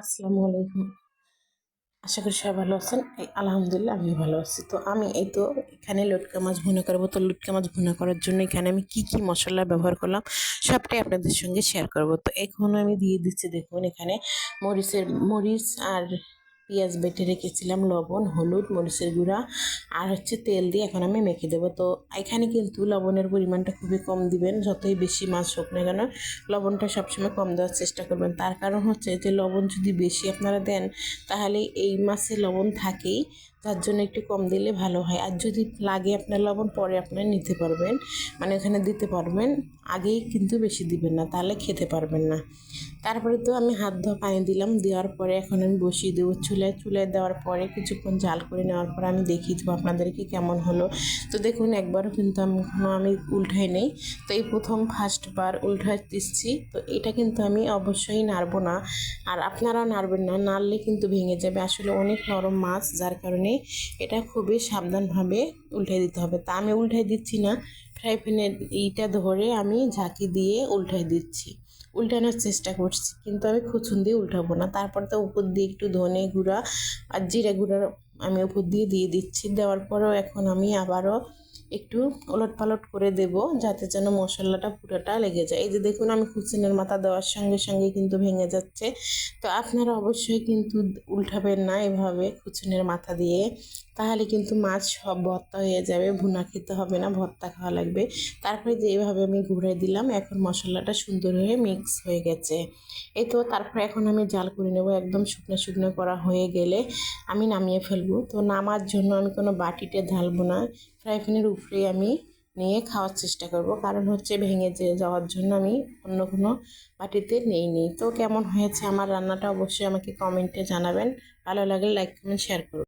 আসসালামু আলাইকুম। আশা করি সবাই ভালো আছেন। আলহামদুলিল্লাহ আমিও ভালো আছি। তো আমি এই তো এখানে লটকা মাছ ভুনা করবো। তো লটকা মাছ ভুনা করার জন্য এখানে আমি কি মসলা ব্যবহার করলাম সবটাই আপনাদের সঙ্গে শেয়ার করব। তো এখন আমি দিয়ে দিচ্ছি, দেখুন এখানে মরিচ আর পেঁয়াজ বেটে রেখেছিলাম, লবণ, হলুদ, মরিচের গুঁড়া আর হচ্ছে তেল দিয়ে এখন আমি মেখে দেবো। তো এখানে কিন্তু লবণের পরিমাণটা খুবই কম দিবেন, যতই বেশি মাছ হোক না কেন লবণটা সবসময় কম দেওয়ার চেষ্টা করবেন। তার কারণ হচ্ছে যে লবণ যদি বেশি আপনারা দেন তাহলে এই মাছে লবণ থাকেই, তার জন্য একটু কম দিলে ভালো হয়। আর যদি লাগে আপনার লবণ পরে আপনারা নিতে পারবেন, মানে ওখানে দিতে পারবেন, আগেই কিন্তু বেশি দিবেন না, তাহলে খেতে পারবেন না। তারপরে তো আমি হাত ধোয়া পানি দিলাম, দেওয়ার পরে এখন আমি বসিয়ে দেবো চুলায় দেওয়ার পরে কিছুক্ষণ জাল করে নেওয়ার পরে আমি দেখিয়ে দেবো আপনাদেরকে কেমন হলো। তো দেখুন একবারও কিন্তু আমি উল্টাই নেই। তো এই প্রথম ফার্স্টবার উল্টায় দিচ্ছি। তো এটা কিন্তু আমি অবশ্যই নাড়বো না, আর আপনারাও নাড়বেন না, নাড়লে কিন্তু ভেঙে যাবে। আসলে অনেক নরম মাছ, যার কারণে এটা খুবই সাবধানভাবে উল্টাই দিতে হবে। তা আমি উল্টাই দিচ্ছি না, ফ্রাই প্যানের এইটা ধরে আমি ঝাঁকি দিয়ে উল্টাই দিচ্ছি, উল্টানোর চেষ্টা করছি, কিন্তু আমি খুচুন দিয়ে উল্টাবো না। তারপর তো উপর দিয়ে একটু ধনে গুঁড়া আর জিরা গুঁড়া আমি উপর দিয়ে দিচ্ছি। দেওয়ার পরেও এখন আমি আবারও একটু ওলট পালট করে দেব, যাতে যেন মশলাটা পুরোটা লেগে যায়। এই যে দেখুন আমি খুচুনের মাথা দেওয়ার সঙ্গে সঙ্গে কিন্তু ভেঙে যাচ্ছে। তো আপনারা অবশ্যই কিন্তু উল্টাবেন না এভাবে খুচুনের মাথা দিয়ে, তাহলে কিন্তু মাছ সব ভর্তা হয়ে যাবে, ভুনা খেতে হবে না, ভর্তা খাওয়া লাগবে। তারপরে যে এইভাবে আমি ঘুরাই দিলাম, এখন মশলাটা সুন্দর হয়ে মিক্স হয়ে গেছে। এই তো তারপরে এখন আমি জাল করে নেব, একদম শুকনো শুকনো করা হয়ে গেলে আমি নামিয়ে ফেলবো। তো নামার জন্য আমি কোনো বাটিতে ঢালবো না, ফ্রাই প্যানের উপরে আমি নিয়ে খাওয়ার চেষ্টা করব, কারণ হচ্ছে ভেঙে যাওয়ার জন্য আমি অন্য কোনো বাটিতে নিইনি। তো কেমন হয়েছে আমার রান্নাটা অবশ্যই আমাকে কমেন্টে জানাবেন, ভালো লাগলে লাইক কমেন্ট শেয়ার করুন।